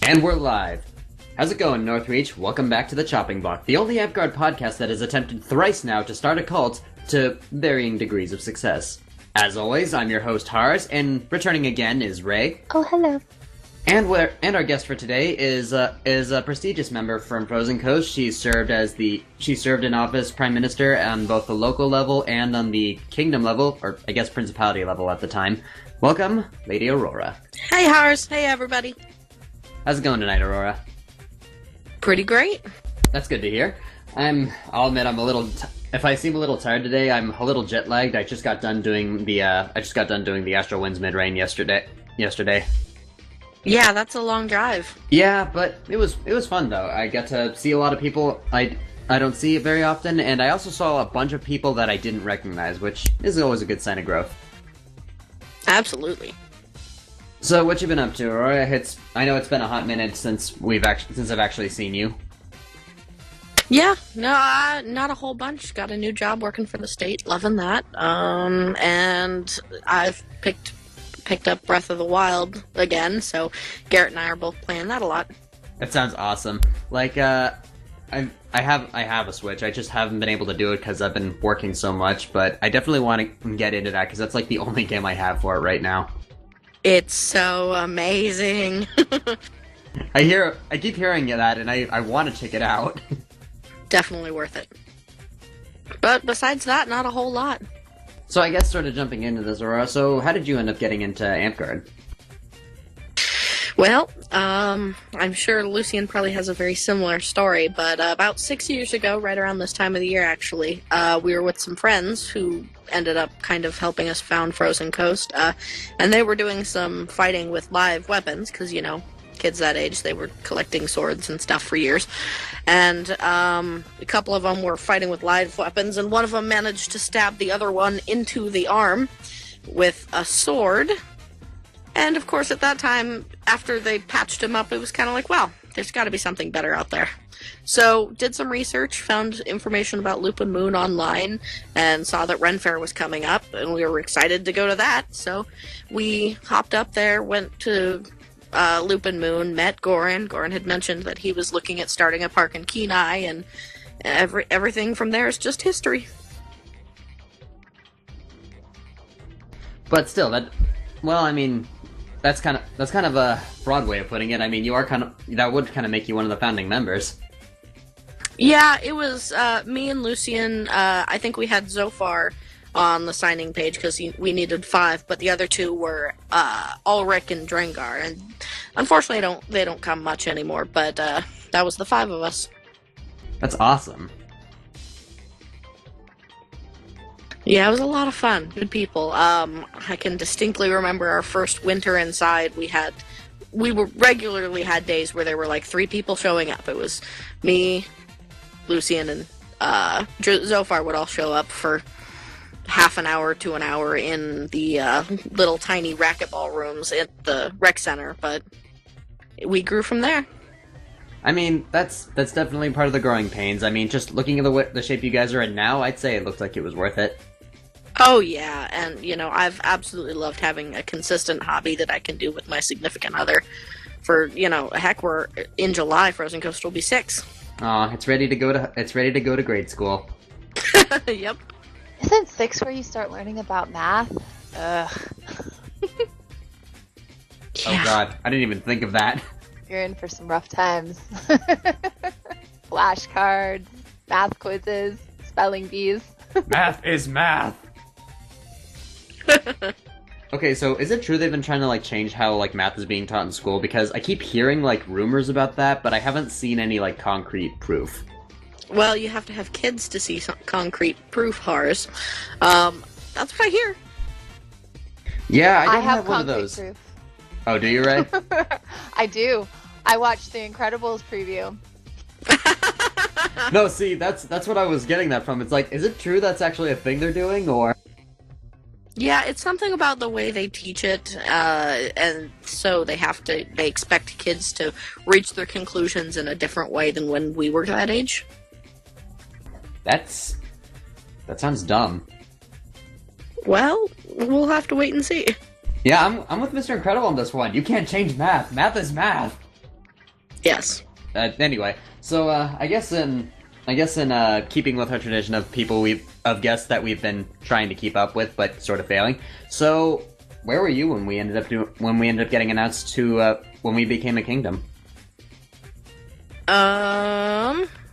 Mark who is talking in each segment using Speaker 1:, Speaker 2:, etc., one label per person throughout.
Speaker 1: And we're live. How's it going, Northreach? Welcome back to the Chopping Block, the only Amtgard podcast that has attempted thrice now to start a cult to varying degrees of success. As always, I'm your host, Hars, and returning again is Rei.
Speaker 2: Oh, hello.
Speaker 1: And our guest for today is a prestigious member from Frozen Coast. She served in office Prime Minister on both the local level and on the Kingdom level, or I guess Principality level at the time. Welcome, Lady Aurora.
Speaker 3: Hey, Hars. Hey, everybody.
Speaker 1: How's it going tonight, Aurora?
Speaker 3: Pretty great.
Speaker 1: That's good to hear. I'll admit I'm a little. If I seem a little tired today, I'm a little jet lagged. I just got done doing the Astral Winds mid-rain yesterday.
Speaker 3: Yeah, that's a long drive.
Speaker 1: Yeah, but it was fun though. I got to see a lot of people I don't see very often, and I also saw a bunch of people that I didn't recognize, which is always a good sign of growth.
Speaker 3: Absolutely.
Speaker 1: So, what you been up to, Aurora? I know it's been a hot minute since I've actually seen you.
Speaker 3: Yeah, no, not a whole bunch. Got a new job working for the state, loving that. And I've picked up Breath of the Wild again, so Garrett and I are both playing that a lot.
Speaker 1: That sounds awesome. Like, I have a Switch. I just haven't been able to do it because I've been working so much. But I definitely want to get into that because that's like the only game I have for it right now.
Speaker 3: It's so amazing.
Speaker 1: I keep hearing that, and I want to check it out.
Speaker 3: Definitely worth it. But besides that, not a whole lot.
Speaker 1: So I guess sort of jumping into this, Aurora, so how did you end up getting into Amtgard?
Speaker 3: Well, I'm sure Lucian probably has a very similar story, but about 6 years ago, right around this time of the year actually, we were with some friends who ended up kind of helping us found Frozen Coast, and they were doing some fighting with live weapons, because, you know, kids that age, they were collecting swords and stuff for years, and a couple of them were fighting with live weapons, and one of them managed to stab the other one into the arm with a sword. And, of course, at that time, after they patched him up, it was kind of like, well, there's got to be something better out there. So, did some research, found information about Lupin Moon online, and saw that Ren Fair was coming up, and we were excited to go to that. So, we hopped up there, went to Lupin Moon, met Goran. Goran had mentioned that he was looking at starting a park in Kenai, and everything from there is just history.
Speaker 1: But still, that's kind of a broad way of putting it. I mean, that would kind of make you one of the founding members.
Speaker 3: Yeah, it was me and Lucian. I think we had Zofar on the signing page because we needed 5, but the other 2 were Ulrich and Drengar, and unfortunately they don't come much anymore, but that was the 5 of us.
Speaker 1: That's awesome.
Speaker 3: Yeah, it was a lot of fun. Good people. I can distinctly remember our first winter inside. We regularly had days where there were like 3 people showing up. It was me, Lucian, and Zofar would all show up for half an hour to an hour in the little tiny racquetball rooms at the rec center, but we grew from there.
Speaker 1: I mean, that's definitely part of the growing pains. I mean, just looking at the shape you guys are in now, I'd say it looked like it was worth it.
Speaker 3: Oh, yeah, and, you know, I've absolutely loved having a consistent hobby that I can do with my significant other. For, you know, heck, we're in July, Frozen Coast will be 6.
Speaker 1: Aw, it's ready to go to grade school.
Speaker 3: Yep.
Speaker 2: Isn't 6 where you start learning about math? Ugh.
Speaker 3: Yeah.
Speaker 1: Oh god, I didn't even think of that.
Speaker 2: You're in for some rough times. Flashcards, math quizzes, spelling bees.
Speaker 1: Math is math! Okay, so is it true they've been trying to, like, change how, like, math is being taught in school? Because I keep hearing, like, rumors about that, but I haven't seen any, like, concrete proof.
Speaker 3: Well, you have to have kids to see some concrete proof, Hars. That's what I hear.
Speaker 1: Yeah, I don't
Speaker 2: have
Speaker 1: have one of those.
Speaker 2: proof.
Speaker 1: Oh, do you, Ray?
Speaker 2: I do. I watched the Incredibles preview.
Speaker 1: No, see, that's what I was getting that from. It's like, is it true that's actually a thing they're doing, or...?
Speaker 3: Yeah, it's something about the way they teach it, and so they expect kids to reach their conclusions in a different way than when we were that age.
Speaker 1: That sounds dumb.
Speaker 3: Well, we'll have to wait and see.
Speaker 1: Yeah, I'm with Mr. Incredible on this one. You can't change math. Math is math.
Speaker 3: Yes.
Speaker 1: Anyway, so I guess in keeping with our tradition of guests that we've been trying to keep up with but sort of failing. So where were you when we ended up getting announced to when we became a kingdom?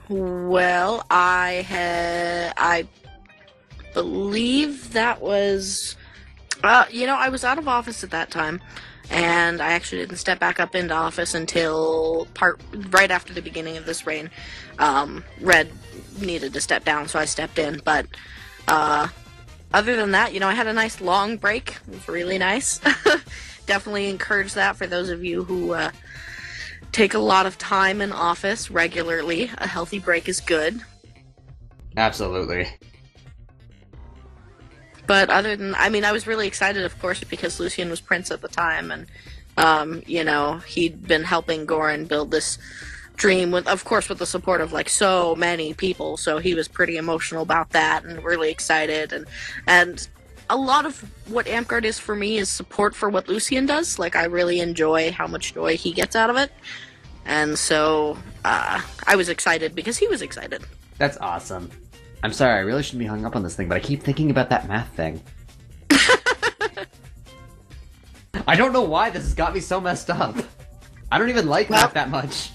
Speaker 3: Well, I believe that was, I was out of office at that time, and I actually didn't step back up into office until right after the beginning of this reign. Red needed to step down, so I stepped in, but, other than that, I had a nice long break. It was really nice. Definitely encourage that for those of you who, take a lot of time in office regularly. A healthy break is good.
Speaker 1: Absolutely.
Speaker 3: But other than, I was really excited, of course, because Lucien was prince at the time, and, he'd been helping Goran build this dream with the support of, so many people, so he was pretty emotional about that, and really excited, and a lot of what Amtgard is for me is support for what Lucien does. I really enjoy how much joy he gets out of it. And so, I was excited because he was excited.
Speaker 1: That's awesome. I'm sorry, I really shouldn't be hung up on this thing, but I keep thinking about that math thing. I don't know why this has got me so messed up. I don't even like math that much.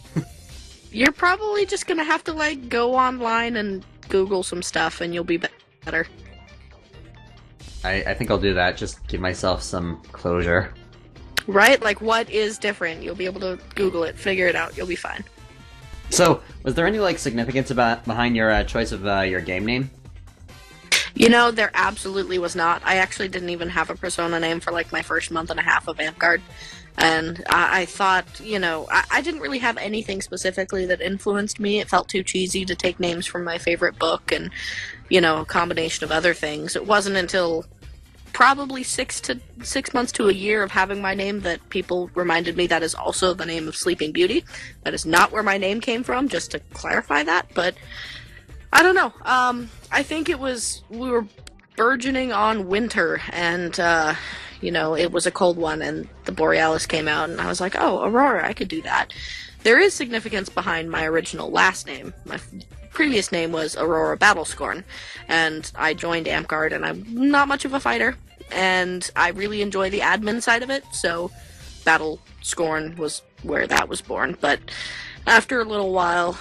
Speaker 3: You're probably just gonna have to, go online and Google some stuff and you'll be better.
Speaker 1: I think I'll do that, just give myself some closure.
Speaker 3: Right? What is different? You'll be able to Google it, figure it out, you'll be fine.
Speaker 1: So, was there any, significance behind your choice of your game name?
Speaker 3: There absolutely was not. I actually didn't even have a persona name for, my first month and a half of Amtgard. And I thought, I didn't really have anything specifically that influenced me. It felt too cheesy to take names from my favorite book and, a combination of other things. It wasn't until probably 6 months to a year of having my name that people reminded me that is also the name of Sleeping Beauty. That is not where my name came from, just to clarify that, but I don't know. I think we were burgeoning on winter, and, it was a cold one, and the Borealis came out, and I was like, oh, Aurora, I could do that. There is significance behind my original last name. My previous name was Aurora Battlescorn, and I joined Amtgard, and I'm not much of a fighter, and I really enjoy the admin side of it, so Battlescorn was where that was born. But after a little while,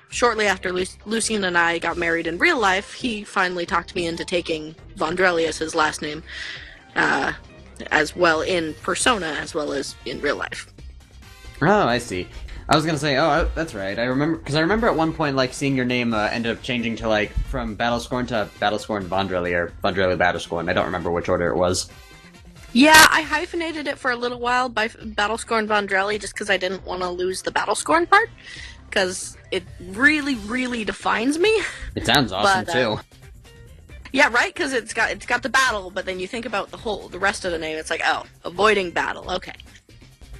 Speaker 3: shortly after Lucien and I got married in real life, he finally talked me into taking Vondrelli as his last name, as well in persona as well as in real life.
Speaker 1: Oh, I see. I was gonna say, that's right. I remember at one point, seeing your name ended up changing to, from Battlescorn to Battlescorn Vondrelli, or Vondrelli Battlescorn. I don't remember which order it was.
Speaker 3: Yeah, I hyphenated it for a little while by Battlescorn Vondrelli, just because I didn't want to lose the Battlescorn part, because it really, really defines me.
Speaker 1: It sounds awesome, too.
Speaker 3: Yeah, right, because it's got the battle, but then you think about the rest of the name, it's avoiding battle, okay.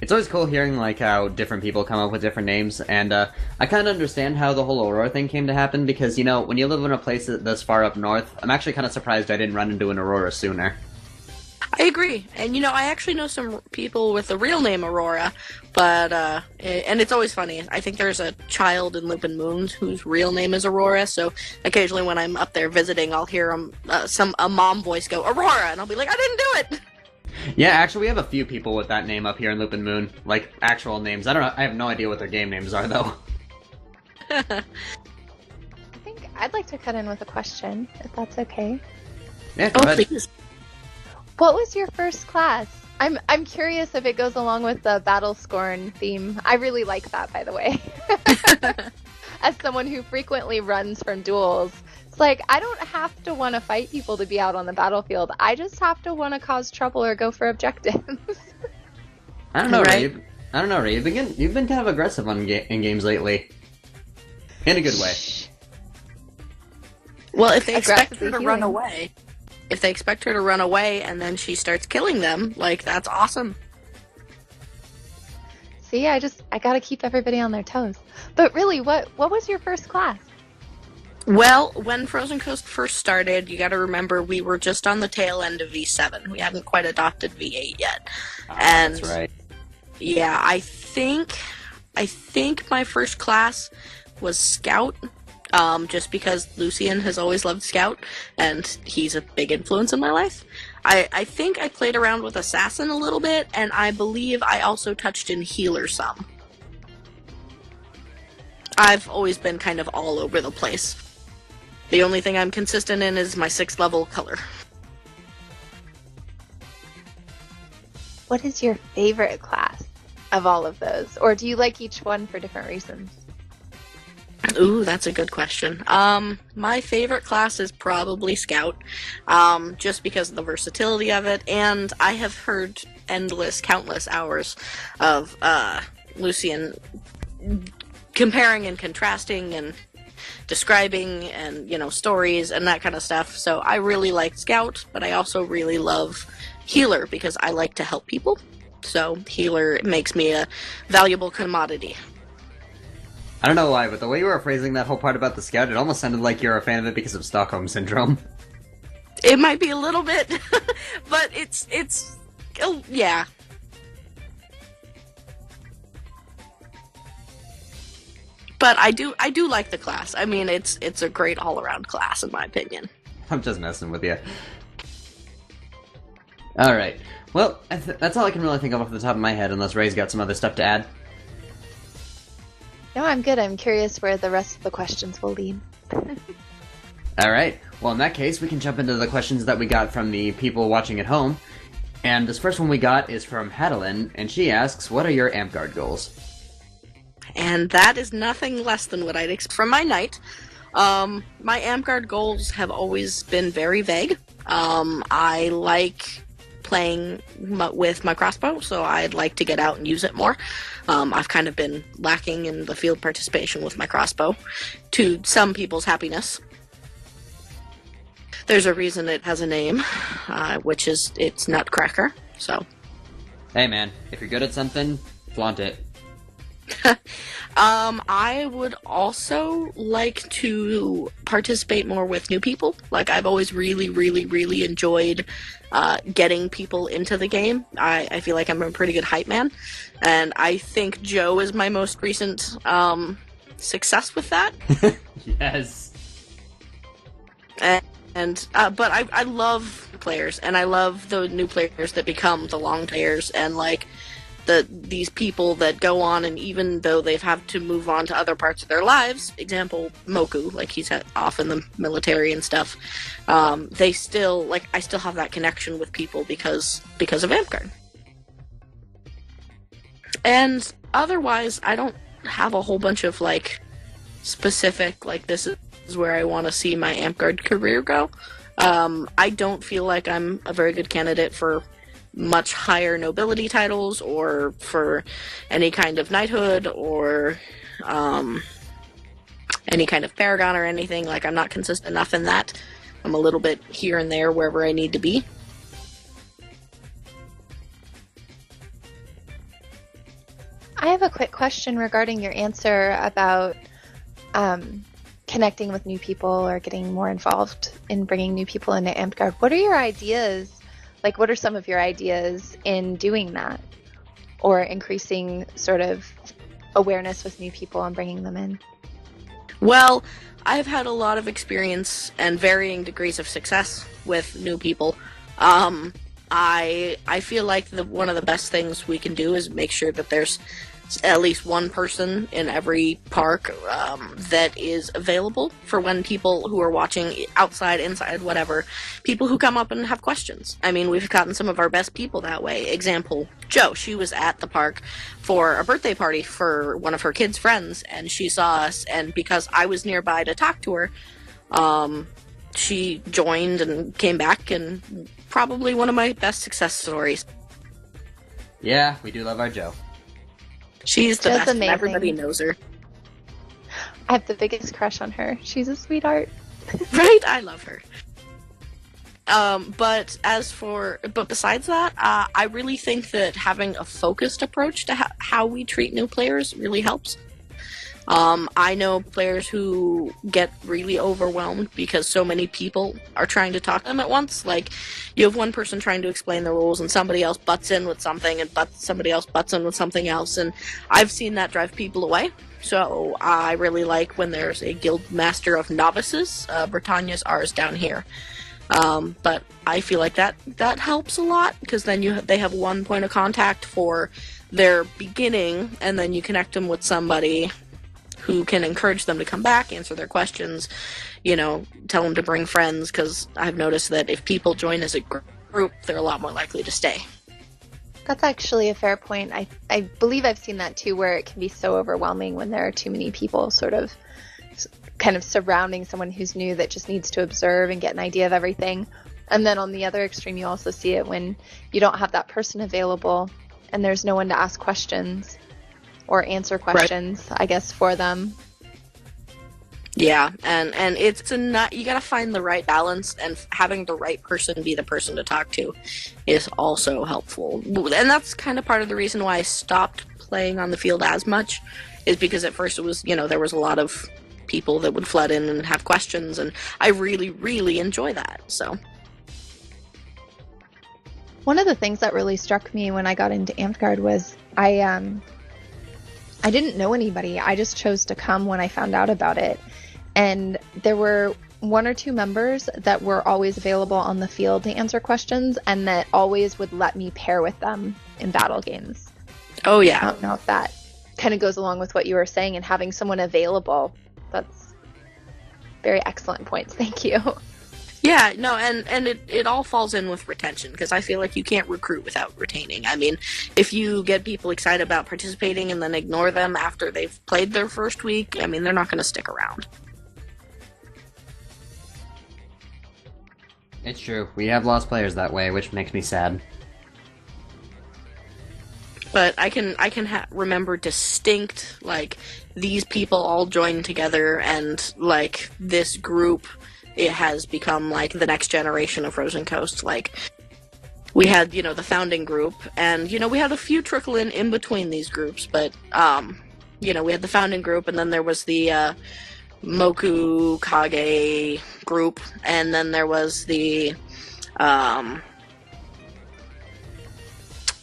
Speaker 1: It's always cool hearing, how different people come up with different names, and I kind of understand how the whole Aurora thing came to happen, because, when you live in a place this far up north, I'm actually kind of surprised I didn't run into an Aurora sooner.
Speaker 3: I agree, and, I actually know some people with the real name Aurora, but, and it's always funny. I think there's a child in Lupin Moons whose real name is Aurora, so occasionally when I'm up there visiting, I'll hear a mom voice go, Aurora, and I'll be like, I didn't do it!
Speaker 1: Yeah, actually, we have a few people with that name up here in Lupin Moon, actual names. I have no idea what their game names are, though.
Speaker 2: I think I'd like to cut in with a question, if that's okay.
Speaker 1: Yeah, go ahead.
Speaker 3: Please.
Speaker 2: What was your first class? I'm curious if it goes along with the Battlescorn theme. I really like that, by the way. As someone who frequently runs from duels, it's I don't have to want to fight people to be out on the battlefield. I just have to want to cause trouble or go for objectives.
Speaker 1: I don't know, right? Ray. I don't know, Ray. You've been kind of aggressive in games lately. In a good way.
Speaker 3: Well, if they expect her to run away... If they expect her to run away and then she starts killing them, that's awesome.
Speaker 2: See, I gotta keep everybody on their toes. But really, what was your first class?
Speaker 3: Well, when Frozen Coast first started, you gotta remember we were just on the tail end of V7. We hadn't quite adopted V8 yet.
Speaker 1: That's right.
Speaker 3: Yeah, I think I think my first class was Scout, just because Lucian has always loved Scout, and he's a big influence in my life. I think I played around with Assassin a little bit, and I believe I also touched in Healer some. I've always been kind of all over the place. The only thing I'm consistent in is my 6th level color.
Speaker 2: What is your favorite class of all of those? Or do you like each one for different reasons?
Speaker 3: Ooh, that's a good question. My favorite class is probably Scout, just because of the versatility of it, and I have heard countless hours of Lucian comparing and contrasting and describing and, stories and that kind of stuff. So I really like Scout, but I also really love Healer because I like to help people. So Healer makes me a valuable commodity.
Speaker 1: I don't know why, but the way you were phrasing that whole part about the Scout, it almost sounded like you're a fan of it because of Stockholm Syndrome.
Speaker 3: It might be a little bit, but it's yeah. But I do like the class. I mean, it's a great all-around class, in my opinion.
Speaker 1: I'm just messing with you. Alright. Well, that's all I can really think of off the top of my head, unless Ray's got some other stuff to add.
Speaker 2: No, I'm good. I'm curious where the rest of the questions will lead.
Speaker 1: Alright. Well, in that case, we can jump into the questions that we got from the people watching at home. And this first one we got is from Petelin, and she asks, what are your Amtgard goals?
Speaker 3: And that is nothing less than what I'd expect from my knight. My Amtgard goals have always been very vague. I like playing with my crossbow, so I'd like to get out and use it more. I've kind of been lacking in the field participation with my crossbow, to some people's happiness. There's a reason it has a name, which is it's Nutcracker, so.
Speaker 1: Hey man, if you're good at something, flaunt it.
Speaker 3: I would also like to participate more with new people. Like, I've always really, really, really enjoyed getting people into the game. I feel like I'm a pretty good hype man, and I think Joe is my most recent success with that.
Speaker 1: Yes.
Speaker 3: But I love players, and I love the new players that become the long players, and like these people that go on, and even though they've had to move on to other parts of their lives, example Moku, like he's off in the military and stuff, they still, like, I still have that connection with people because of Amtgard. And otherwise, I don't have a whole bunch of like specific, like, this is where I want to see my Amtgard career go. I don't feel like I'm a very good candidate for much higher nobility titles, or for any kind of knighthood, or any kind of paragon or anything. Like, I'm not consistent enough in that. I'm a little bit here and there wherever I need to be.
Speaker 2: I have a quick question regarding your answer about connecting with new people or getting more involved in bringing new people into Amtgard. What are your ideas? Like, what are some of your ideas in doing that, or increasing sort of awareness with new people and bringing them in?
Speaker 3: Well, I've had a lot of experience and varying degrees of success with new people. I feel like one of the best things we can do is make sure that there's at least one person in every park that is available for when people who are watching outside, inside, whatever, people who come up and have questions. I mean, we've gotten some of our best people that way. Example, Jo. She was at the park for a birthday party for one of her kids' friends, and she saw us, and because I was nearby to talk to her, she joined and came back, and probably one of my best success stories.
Speaker 1: Yeah, we do love our Jo.
Speaker 3: She's the
Speaker 2: Jo's
Speaker 3: best, and
Speaker 2: amazing.
Speaker 3: everybody knows her.
Speaker 2: I have the biggest crush on her. She's a sweetheart.
Speaker 3: Right? I love her. But besides that, I really think that having a focused approach to how we treat new players really helps. I know players who get really overwhelmed because so many people are trying to talk to them at once. Like, you have one person trying to explain the rules and somebody else butts in with something and somebody else butts in with something else, and I've seen that drive people away. So I really like when there's a guild master of novices. Britannia's ours down here. But I feel like that helps a lot, because then they have one point of contact for their beginning, and then you connect them with somebody who can encourage them to come back, answer their questions, tell them to bring friends, because I've noticed that if people join as a group, they're a lot more likely to stay.
Speaker 2: That's actually a fair point. I believe I've seen that too, where it can be so overwhelming when there are too many people sort of kind of surrounding someone who's new that just needs to observe and get an idea of everything. And then on the other extreme, you also see it when you don't have that person available and there's no one to ask questions or answer questions, right, I guess, for them.
Speaker 3: Yeah, and it's you gotta find the right balance, and having the right person be the person to talk to is also helpful. And that's kind of part of the reason why I stopped playing on the field as much, is because at first it was, there was a lot of people that would flood in and have questions, and I really, really enjoy that, so.
Speaker 2: One of the things that really struck me when I got into Amtgard was I didn't know anybody. I just chose to come when I found out about it. And there were one or two members that were always available on the field to answer questions, and that always would let me pair with them in battle games.
Speaker 3: Oh, yeah.
Speaker 2: I don't know if that kind of goes along with what you were saying, and having someone available. That's very excellent points. Thank you.
Speaker 3: Yeah, no, and it all falls in with retention, because I feel like you can't recruit without retaining. I mean, if you get people excited about participating and then ignore them after they've played their first week, I mean, they're not going to stick around.
Speaker 1: It's true. We have lost players that way, which makes me sad.
Speaker 3: But I can remember distinct, like, these people all joined together, and, like, this group, it has become, like, the next generation of Frozen Coast. Like, we had, the founding group, and, we had a few trickle in between these groups, but, we had the founding group, and then there was the, Moku Kage group, and then there was the,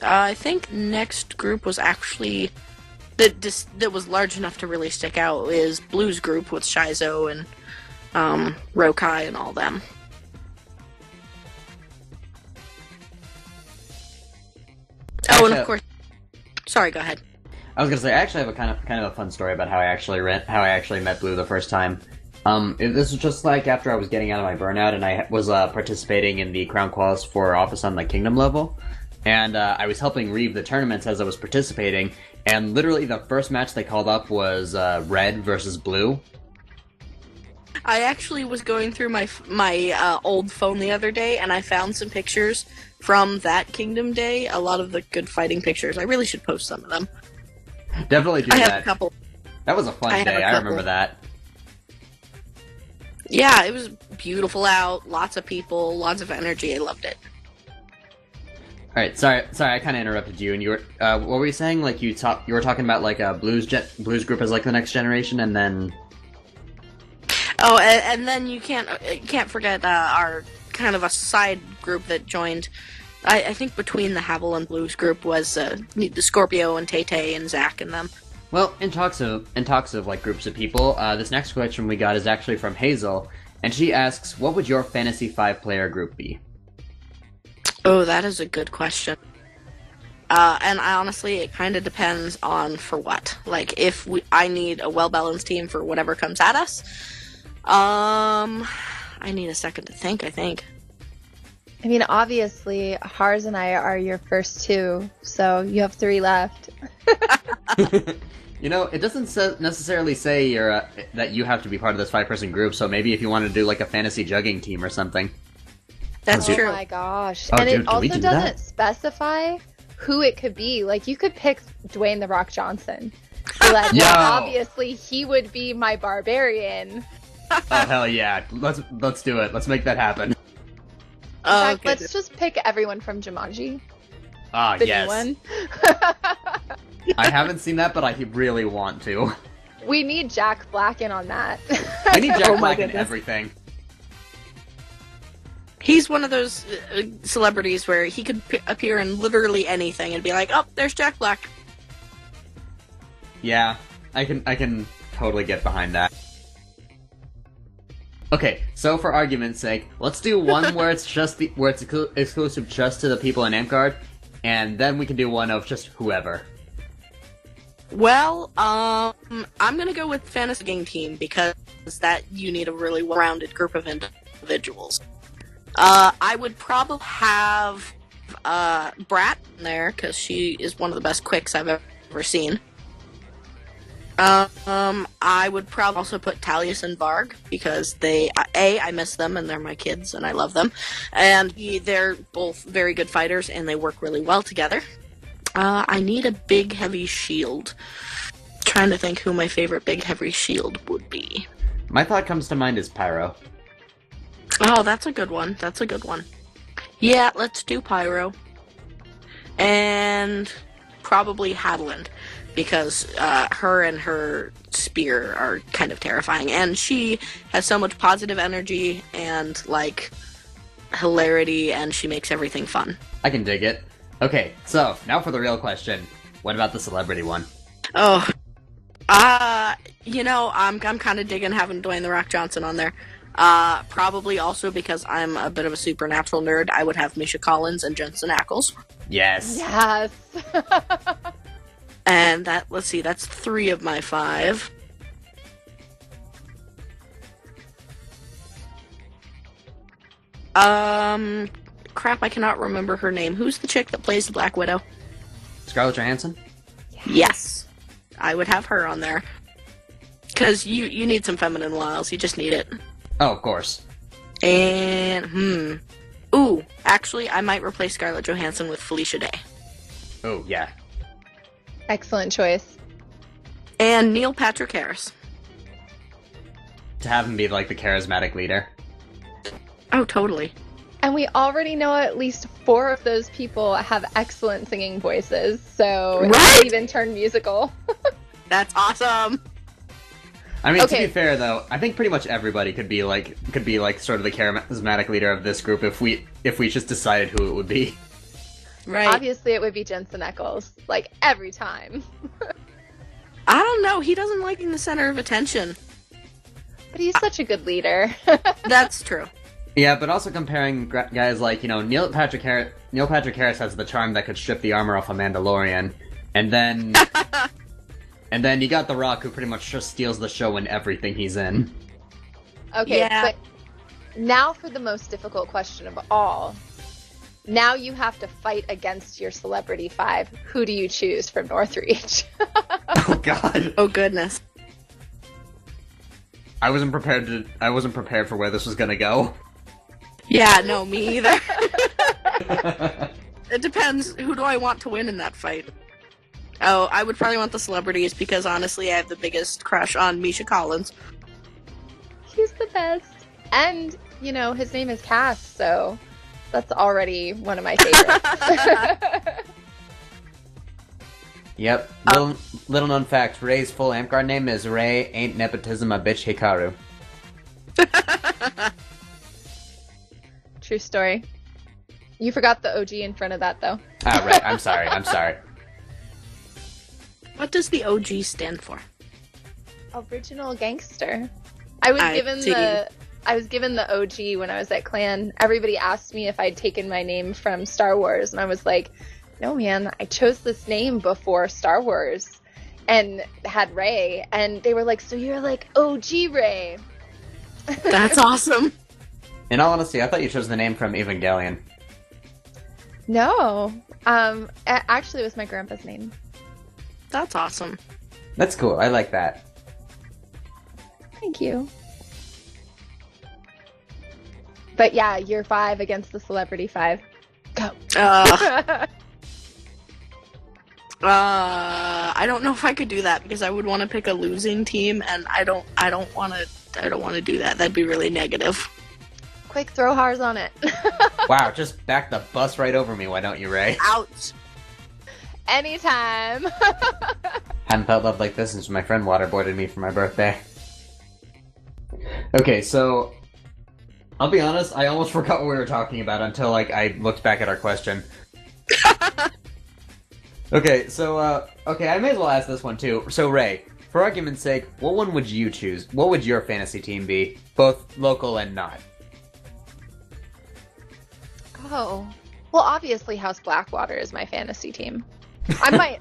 Speaker 3: I think next group was actually, that was large enough to really stick out, is Blue's group with Shizo and, Rokai and all them. Oh, and of course. Sorry, go ahead.
Speaker 1: I was gonna say, I actually have a kind of a fun story about how I actually met Blue the first time. This was just like after I was getting out of my burnout, and I was participating in the Crown Quals for office on the Kingdom level, and I was helping Reeve the tournaments as I was participating. And literally, the first match they called up was Red versus Blue.
Speaker 3: I actually was going through my old phone the other day, and I found some pictures from that Kingdom day. A lot of the good fighting pictures. I really should post some of them.
Speaker 1: Definitely do that.
Speaker 3: I have a couple.
Speaker 1: That was a fun day. I remember that.
Speaker 3: Yeah, it was beautiful out. Lots of people, lots of energy. I loved it.
Speaker 1: All right, sorry, I kind of interrupted you. And you were, what were you saying? Like you were talking about like Blues group as like the next generation, and then.
Speaker 3: Oh, and then you can't forget our kind of a side group that joined. I think between the Havel and Blues group was the Scorpio and Tay and Zach and them.
Speaker 1: Well, in talks of like groups of people, this next question we got is actually from Hazel, and she asks, "What would your Fantasy 5-player group be?"
Speaker 3: Oh, that is a good question. And honestly, it kind of depends on for what. Like, if I need a well-balanced team for whatever comes at us, I need a second to think, I think.
Speaker 2: I mean, obviously, Hars and I are your first two, so you have 3 left.
Speaker 1: It doesn't necessarily say that you have to be part of this 5-person group, so maybe if you want to do like a fantasy jugging team or something.
Speaker 3: That's true.
Speaker 2: Oh my gosh.
Speaker 1: Oh,
Speaker 2: and
Speaker 1: dude,
Speaker 2: it also doesn't
Speaker 1: that?
Speaker 2: Specify who it could be. Like, you could pick Dwayne "The Rock" Johnson. So that,
Speaker 1: Yo!
Speaker 2: obviously, he would be my barbarian.
Speaker 1: Oh, hell yeah. Let's do it. Let's make that happen.
Speaker 2: In fact, let's just pick everyone from Jumanji.
Speaker 1: Ah,
Speaker 2: The
Speaker 1: yes.
Speaker 2: new one.
Speaker 1: I haven't seen that, but I really want to.
Speaker 2: We need Jack Black in on that.
Speaker 1: I need Jack
Speaker 3: Oh my
Speaker 1: Black in
Speaker 3: goodness.
Speaker 1: everything.
Speaker 3: He's one of those celebrities where he could appear in literally anything and be like, oh, there's Jack Black.
Speaker 1: Yeah, I can totally get behind that. Okay, so for argument's sake, let's do one where it's exclusive just to the people in Amtgard, and then we can do one of just whoever.
Speaker 3: Well, I'm gonna go with Fantasy Game Team because that you need a really well-rounded group of individuals. I would probably have Brat in there because she is one of the best quicks I've ever seen. I would probably also put Talius and Varg because I miss them and they're my kids and I love them, and they're both very good fighters and they work really well together. I need a big heavy shield. Trying to think who my favorite big heavy shield would be.
Speaker 1: My thought comes to mind is Pyro.
Speaker 3: Oh, that's a good one. That's a good one. Yeah, let's do Pyro. And probably Hadeland, because her and her spear are kind of terrifying. And she has so much positive energy and, like, hilarity, and she makes everything fun.
Speaker 1: I can dig it. Okay, so, now for the real question. What about the celebrity one?
Speaker 3: Oh, I'm kind of digging having Dwayne The Rock Johnson on there. Probably also because I'm a bit of a supernatural nerd, I would have Misha Collins and Jensen Ackles.
Speaker 1: Yes.
Speaker 2: Yes.
Speaker 3: And let's see, that's 3 of my 5. Crap, I cannot remember her name. Who's the chick that plays the Black Widow?
Speaker 1: Scarlett Johansson?
Speaker 3: Yes. I would have her on there. Because you need some feminine wiles, you just need it.
Speaker 1: Oh, of course.
Speaker 3: And, Ooh, actually, I might replace Scarlett Johansson with Felicia Day.
Speaker 1: Oh, yeah.
Speaker 2: Excellent choice.
Speaker 3: And Neil Patrick Harris.
Speaker 1: To have him be, like, the charismatic leader.
Speaker 3: Oh, totally.
Speaker 2: And we already know at least 4 of those people have excellent singing voices, so it
Speaker 3: Right?
Speaker 2: could even turn musical.
Speaker 3: That's awesome!
Speaker 1: I mean,
Speaker 2: Okay.
Speaker 1: to be fair, though, I think pretty much everybody could be like sort of the charismatic leader of this group if we just decided who it would be.
Speaker 3: Right.
Speaker 2: Obviously, it would be Jensen Ackles, like, every time.
Speaker 3: I don't know, he doesn't like being the center of attention.
Speaker 2: But he's such a good leader.
Speaker 3: That's true.
Speaker 1: Yeah, but also comparing guys like, Neil Patrick Harris has the charm that could strip the armor off a Mandalorian, and then you got The Rock, who pretty much just steals the show in everything he's in.
Speaker 2: Okay,
Speaker 3: Yeah.
Speaker 2: but now for the most difficult question of all. Now you have to fight against your Celebrity 5. Who do you choose from Northreach?
Speaker 1: Oh God,
Speaker 3: Oh, goodness.
Speaker 1: I wasn't prepared for where this was gonna go.
Speaker 3: Yeah, no, me either. It depends. Who do I want to win in that fight? Oh, I would probably want the celebrities because honestly, I have the biggest crush on Misha Collins.
Speaker 2: He's the best. And, his name is Cass, so that's already one of my favorites.
Speaker 1: Yep. Little known fact: Rei's full Amtgard name is Rei Ain't Nepotism a Bitch Hikaru.
Speaker 2: True story. You forgot the OG in front of that, though.
Speaker 1: Ah, right. I'm sorry.
Speaker 3: What does the OG stand for?
Speaker 2: Original gangster. I was given the OG when I was at Clan. Everybody asked me if I'd taken my name from Star Wars, and I was like, no, man, I chose this name before Star Wars and had Rei, and they were like, so you're like OG Rei.
Speaker 3: That's awesome.
Speaker 1: In all honesty, I thought you chose the name from Evangelion.
Speaker 2: No. Actually, it was my grandpa's name.
Speaker 3: That's awesome.
Speaker 1: That's cool. I like that.
Speaker 2: Thank you. But yeah, year 5 against the Celebrity 5. Go.
Speaker 3: I don't know if I could do that because I would want to pick a losing team, and I don't want to do that. That'd be really negative.
Speaker 2: Quick, throw Hars on it.
Speaker 1: Wow, just back the bus right over me, why don't you, Rei?
Speaker 3: Ouch.
Speaker 2: Anytime.
Speaker 1: haven't felt love like this since my friend waterboarded me for my birthday. Okay, so I'll be honest, I almost forgot what we were talking about until I looked back at our question. Okay, so I may as well ask this one too. So Rei, for argument's sake, what one would you choose? What would your fantasy team be, both local and not?
Speaker 2: Oh, well, obviously House Blackwater is my fantasy team. I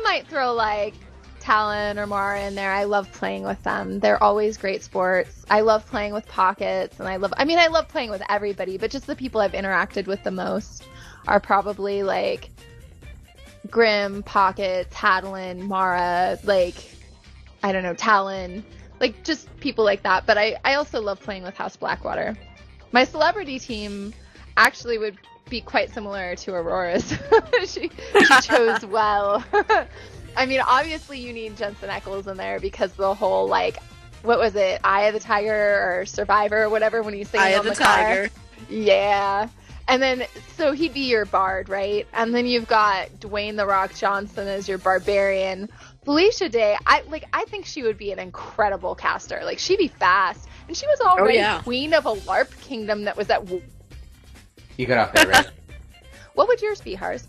Speaker 2: might throw like Talon or Mara in there. I love playing with them. They're always great sports. I love playing with Pockets, and I love playing with everybody, but just the people I've interacted with the most are probably like Grim, Pockets, Petelin, Mara, like, I don't know, Talon, like just people like that. But I also love playing with House Blackwater. My celebrity team actually would be quite similar to Aurora's. she chose well. I mean, obviously you need Jensen Ackles in there because the whole, like, what was it, Eye of the Tiger or Survivor or whatever when he's singing on the car. Yeah. And then, so he'd be your bard, right? And then you've got Dwayne "The Rock" Johnson as your barbarian. Felicia Day, I think she would be an incredible caster. Like, she'd be fast. And she was already queen of a LARP kingdom that was at...
Speaker 1: You got off there, right?
Speaker 2: What would yours be, Hars?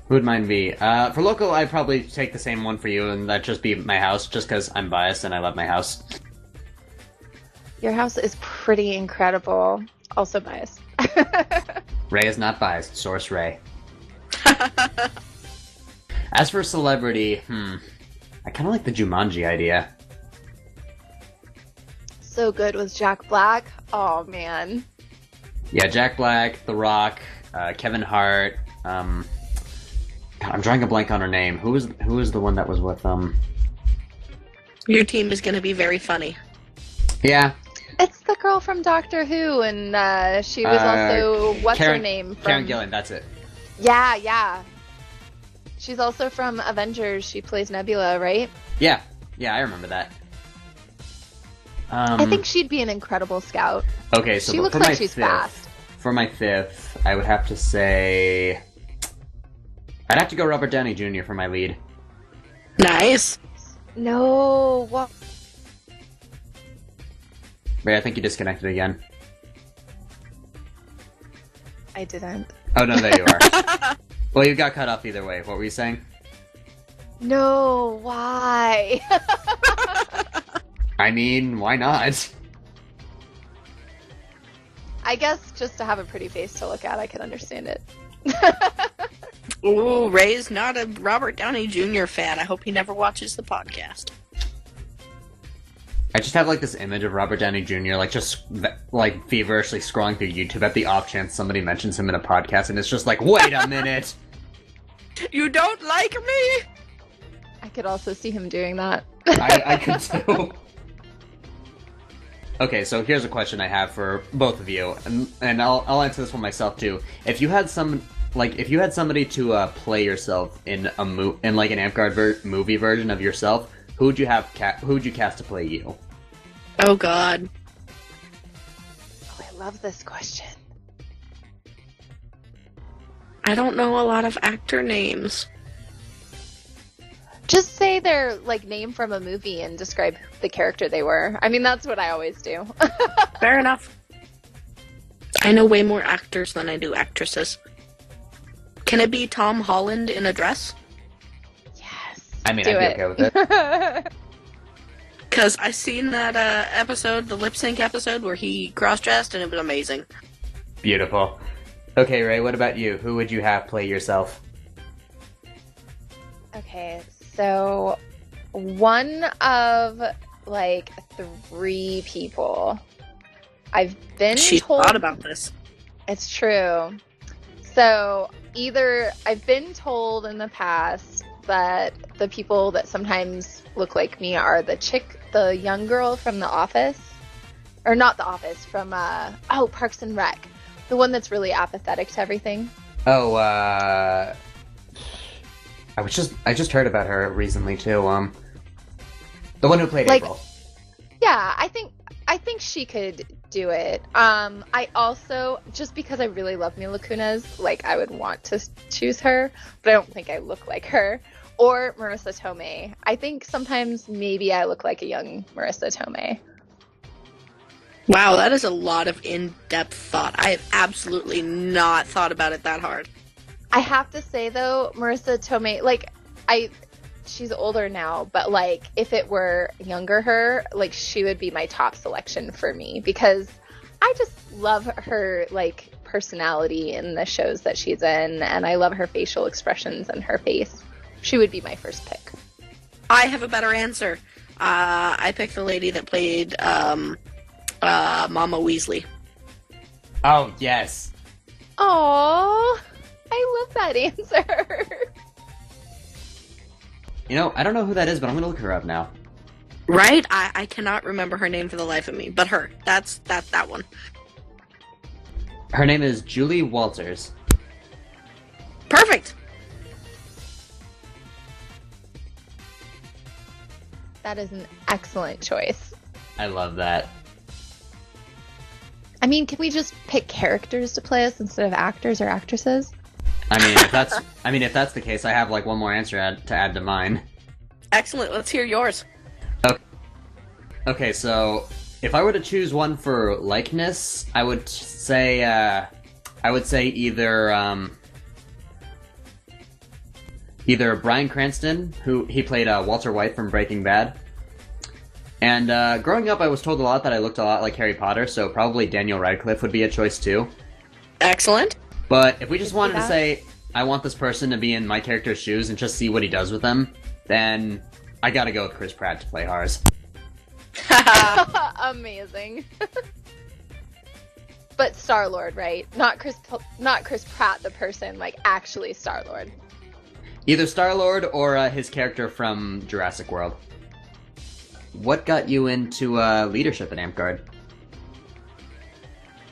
Speaker 1: Who would mine be? For local, I'd probably take the same one for you, and that'd just be my house, just because I'm biased and I love my house.
Speaker 2: Your house is pretty incredible. Also biased.
Speaker 1: Rei is not biased. Source Rei. As for celebrity, I kind of like the Jumanji idea.
Speaker 2: So good with Jack Black. Oh, man.
Speaker 1: Yeah, Jack Black, The Rock, Kevin Hart. God, I'm drawing a blank on her name. Who was the one that was with
Speaker 3: Your team is going to be very funny.
Speaker 1: Yeah.
Speaker 2: It's the girl from Doctor Who, and she was also her name?
Speaker 1: Karen Gillan, that's it.
Speaker 2: Yeah. She's also from Avengers. She plays Nebula, right?
Speaker 1: Yeah, I remember that.
Speaker 2: I think she'd be an incredible scout.
Speaker 1: Okay, so
Speaker 2: she looks like she's fast.
Speaker 1: For my fifth, I would have to say... I'd have to go Robert Downey Jr. for my lead.
Speaker 3: Nice.
Speaker 2: No, what?
Speaker 1: Ray, I think you disconnected again.
Speaker 2: I didn't.
Speaker 1: Oh, no, there you are. Well, you got cut off either way. What were you saying?
Speaker 2: No, why?
Speaker 1: I mean, why not?
Speaker 2: I guess just to have a pretty face to look at, I can understand it.
Speaker 3: Ooh, Ray's not a Robert Downey Jr. fan. I hope he never watches the podcast.
Speaker 1: I just have like this image of Robert Downey Jr. just feverishly scrolling through YouTube at the off chance somebody mentions him in a podcast, and it's just like, wait a minute!
Speaker 3: You don't like me?
Speaker 2: I could also see him doing that.
Speaker 1: I could too. Okay, so here's a question I have for both of you, and I'll answer this one myself too. If you had somebody to play yourself in an Amtgard movie version of yourself, who would you cast to play you?
Speaker 3: Oh God.
Speaker 2: Oh, I love this question.
Speaker 3: I don't know a lot of actor names.
Speaker 2: Just say their name from a movie and describe the character they were. I mean, that's what I always do.
Speaker 3: Fair enough. I know way more actors than I do actresses. Can it be Tom Holland in a dress?
Speaker 2: Yes.
Speaker 1: I mean, I'd be okay with it.
Speaker 3: Because I seen that episode, the lip sync episode, where he cross-dressed, and it was amazing.
Speaker 1: Beautiful. Okay, Ray, what about you? Who would you have play yourself?
Speaker 2: Okay, so one of 3 people. I've been
Speaker 3: She
Speaker 2: told
Speaker 3: thought about this.
Speaker 2: It's true. So either I've been told in the past that the people that sometimes look like me are the young girl from The Office, or not The Office, from Parks and Rec, the one that's really apathetic to everything.
Speaker 1: Oh, I just heard about her recently too. The one who played April.
Speaker 2: Yeah, I think she could do it. I also, just because I really love Mila Kunis, I would want to choose her, but I don't think I look like her. Or Marissa Tomei. I think sometimes maybe I look like a young Marissa Tomei.
Speaker 3: Wow, that is a lot of in-depth thought. I have absolutely not thought about it that hard.
Speaker 2: I have to say, though, Marissa Tomei, like, she's older now, but, like, if it were younger her, like, she would be my top selection for me, because I just love her, like, personality in the shows that she's in, and I love her facial expressions and her face. She would be my first pick.
Speaker 3: I have a better answer. I picked the lady that played Mama Weasley.
Speaker 1: Oh, yes.
Speaker 2: Aww, I love that answer.
Speaker 1: You know, I don't know who that is, but I'm gonna look her up now.
Speaker 3: Right? I cannot remember her name for the life of me, but her. That's that one.
Speaker 1: Her name is Julie Walters.
Speaker 3: Perfect!
Speaker 2: That is an excellent choice.
Speaker 1: I love that.
Speaker 2: I mean, can we just pick characters to play us instead of actors or actresses?
Speaker 1: I mean, if that's the case, I have like one more answer to add to mine.
Speaker 3: Excellent. Let's hear yours.
Speaker 1: Okay, so if I were to choose one for likeness, I would say either Bryan Cranston, who he played Walter White from Breaking Bad. And growing up, I was told a lot that I looked a lot like Harry Potter, so probably Daniel Radcliffe would be a choice too.
Speaker 3: Excellent.
Speaker 1: But if we just wanted to say, I want this person to be in my character's shoes and just see what he does with them, then I gotta go with Chris Pratt to play Hars.
Speaker 2: Amazing. But Star-Lord, right? Not Chris Pratt, the person, like actually Star-Lord.
Speaker 1: Either Star-Lord or his character from Jurassic World. What got you into leadership at Amtgard?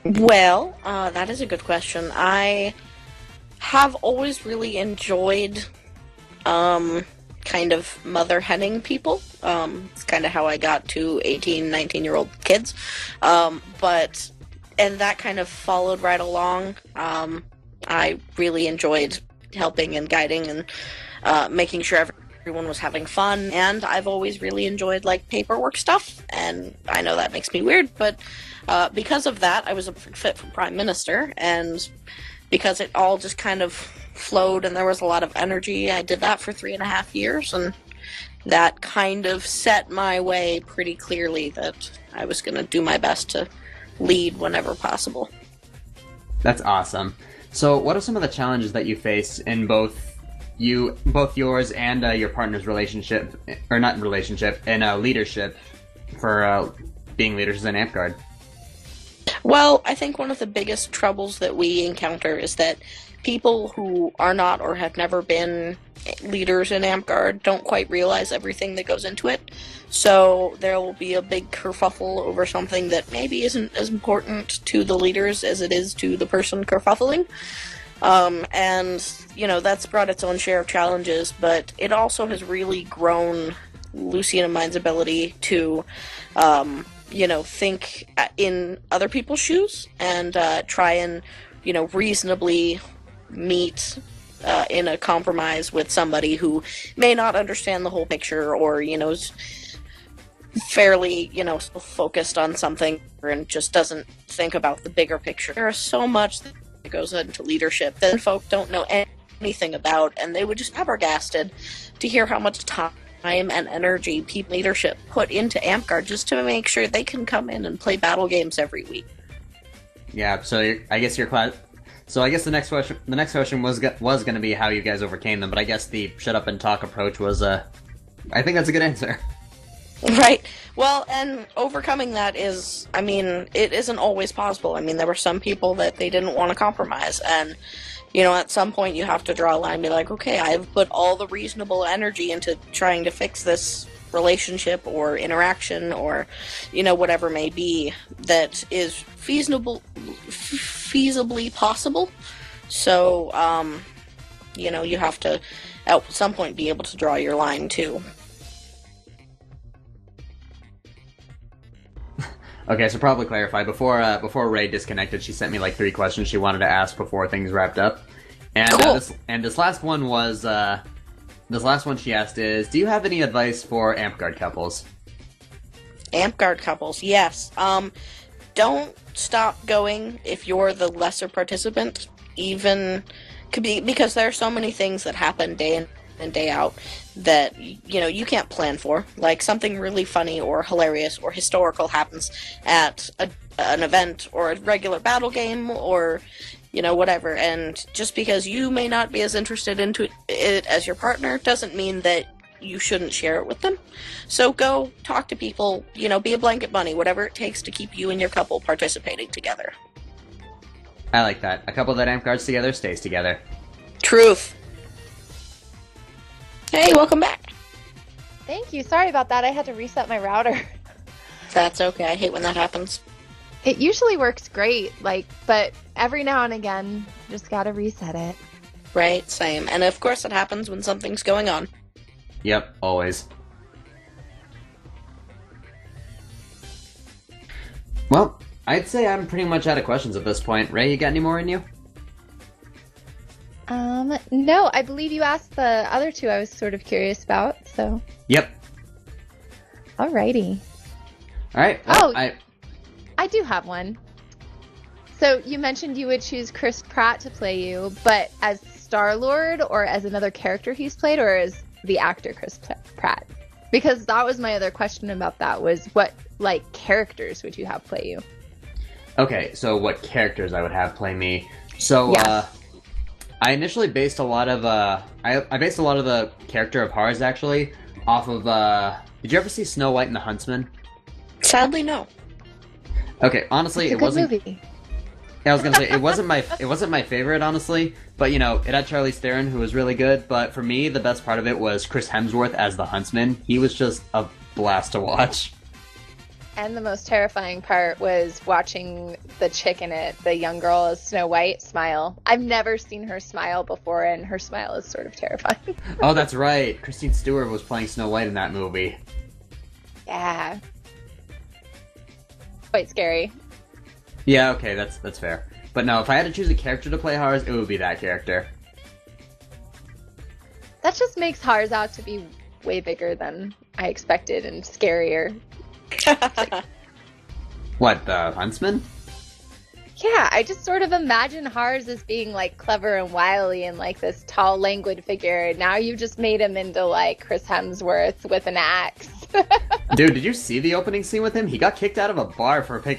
Speaker 3: Well, that is a good question. I have always really enjoyed kind of mother henning people. It's kind of how I got to 18, 19-year-old kids. And that kind of followed right along. I really enjoyed helping and guiding and making sure everyone was having fun, and I've always really enjoyed like paperwork stuff, and I know that makes me weird, but because of that I was a fit for Prime Minister, and because it all just kind of flowed and there was a lot of energy, I did that for 3.5 years, and that kind of set my way pretty clearly that I was going to do my best to lead whenever possible.
Speaker 1: That's awesome. So what are some of the challenges that you face in both yours and your partner's relationship, or not relationship, in leadership for being leaders in Amtgard?
Speaker 3: Well, I think one of the biggest troubles that we encounter is that people who are not or have never been leaders in Amtgard don't quite realize everything that goes into it. So there will be a big kerfuffle over something that maybe isn't as important to the leaders as it is to the person kerfuffling. And, you know, that's brought its own share of challenges, but it also has really grown Lucy and mine's ability to, you know, think in other people's shoes and try and, you know, reasonably meet in a compromise with somebody who may not understand the whole picture or, you know, is fairly, you know, focused on something and just doesn't think about the bigger picture. There's so much that goes into leadership that folk don't know anything about, and they would just be flabbergasted to hear how much time and energy people leadership put into Amtgard just to make sure they can come in and play battle games every week.
Speaker 1: Yeah, so I guess your class. So I guess the next question was going to be how you guys overcame them, but I guess the shut up and talk approach was I think that's a good answer.
Speaker 3: Right. Well, and overcoming that is, I mean, it isn't always possible. I mean, there were some people that they didn't want to compromise, and, you know, at some point you have to draw a line and be like, okay, I've put all the reasonable energy into trying to fix this relationship or interaction or, you know, whatever may be that is feasibly possible. So, you know, you have to, at some point, be able to draw your line, too.
Speaker 1: Okay, so probably clarify, before Rei disconnected, she sent me like 3 questions she wanted to ask before things wrapped up. And
Speaker 3: cool.
Speaker 1: This last one was, this last one she asked is, do you have any advice for Amtgard couples?
Speaker 3: Amtgard couples, yes. Don't stop going if you're the lesser participant, even because there are so many things that happen day in and day out that you can't plan for. Like something really funny or hilarious or historical happens at an event or a regular battle game or whatever, and just because you may not be as interested into it as your partner doesn't mean that you shouldn't share it with them. So go talk to people, be a blanket bunny, whatever it takes to keep you and your couple participating together.
Speaker 1: I like that. A couple that Amtgards together stays together.
Speaker 3: Truth. Hey, welcome back.
Speaker 2: Thank you. Sorry about that. I had to reset my router.
Speaker 3: That's okay. I hate when that happens.
Speaker 2: It usually works great, but every now and again, just gotta reset it.
Speaker 3: Right, same. And of course it happens when something's going on.
Speaker 1: Yep, always. Well, I'd say I'm pretty much out of questions at this point. Ray, you got any more in you?
Speaker 2: No, I believe you asked the other two I was sort of curious about, so.
Speaker 1: Yep.
Speaker 2: Alrighty.
Speaker 1: Alright, well,
Speaker 2: I do have one. So, you mentioned you would choose Chris Pratt to play you, but as Star-Lord, or as another character he's played, or as the actor Chris Pratt? Because that was my other question about that, was what, characters would you have play you?
Speaker 1: Okay, so what characters I would have play me. So,
Speaker 2: yeah.
Speaker 1: I initially based a lot of, I based a lot of the character of Hars, actually, off of, did you ever see Snow White and the Huntsman?
Speaker 3: Sadly, no.
Speaker 1: Okay, honestly,
Speaker 2: it wasn't... movie.
Speaker 1: Yeah, I was gonna say, it wasn't my favorite, honestly, but, it had Charlize Theron, who was really good, but for me, the best part of it was Chris Hemsworth as the Huntsman. He was just a blast to watch.
Speaker 2: And the most terrifying part was watching the chick in it, the young girl as Snow White, smile. I've never seen her smile before, and her smile is sort of terrifying.
Speaker 1: Oh, that's right. Kristen Stewart was playing Snow White in that movie.
Speaker 2: Yeah. Quite scary.
Speaker 1: Yeah, okay, that's fair. But no, if I had to choose a character to play Hars, it would be that character.
Speaker 2: That just makes Hars out to be way bigger than I expected and scarier.
Speaker 1: What, the Huntsman?
Speaker 2: Yeah, I just sort of imagine Hars as being, clever and wily and, this tall, languid figure. Now you've just made him into, Chris Hemsworth with an axe.
Speaker 1: Dude, did you see the opening scene with him? He got kicked out of a bar for I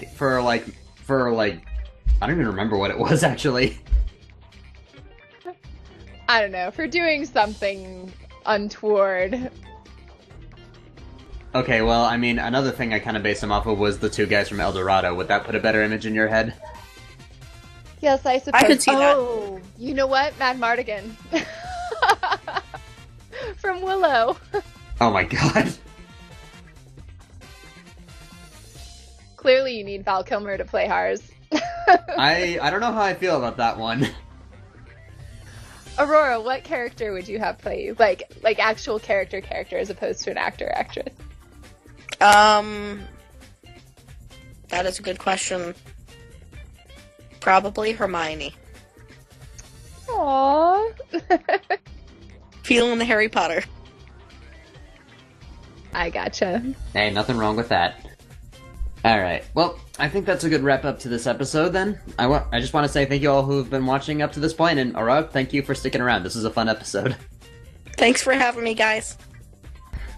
Speaker 1: don't even remember what it was, actually.
Speaker 2: I don't know, for doing something untoward.
Speaker 1: Okay, well, I mean, another thing I kind of based him off of was the two guys from El Dorado. Would that put a better image in your head?
Speaker 2: Yes, I suppose.
Speaker 3: I could see that.
Speaker 2: Oh, you know what? Mad Mardigan. From Willow.
Speaker 1: Oh my god.
Speaker 2: Clearly you need Val Kilmer to play Hars.
Speaker 1: I don't know how I feel about that one.
Speaker 2: Aurora, what character would you have play you? Like actual character as opposed to an actress.
Speaker 3: That is a good question. Probably Hermione.
Speaker 2: Aww.
Speaker 3: Feeling the Harry Potter.
Speaker 2: I gotcha.
Speaker 1: Hey, nothing wrong with that. Alright, well, I think that's a good wrap-up to this episode, then. I just want to say thank you all who've been watching up to this point, and Aurora, thank you for sticking around. This was a fun episode.
Speaker 3: Thanks for having me, guys.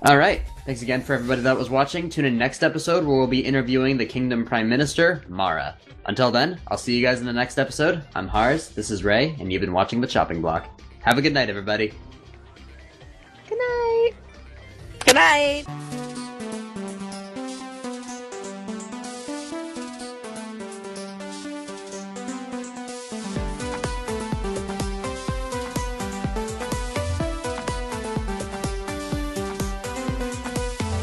Speaker 1: Alright, thanks again for everybody that was watching. Tune in next episode where we'll be interviewing the Kingdom Prime Minister, Mara. Until then, I'll see you guys in the next episode. I'm Hars, this is Ray, and you've been watching The Chopping Block. Have a good night, everybody.
Speaker 2: Good night.
Speaker 3: Good night.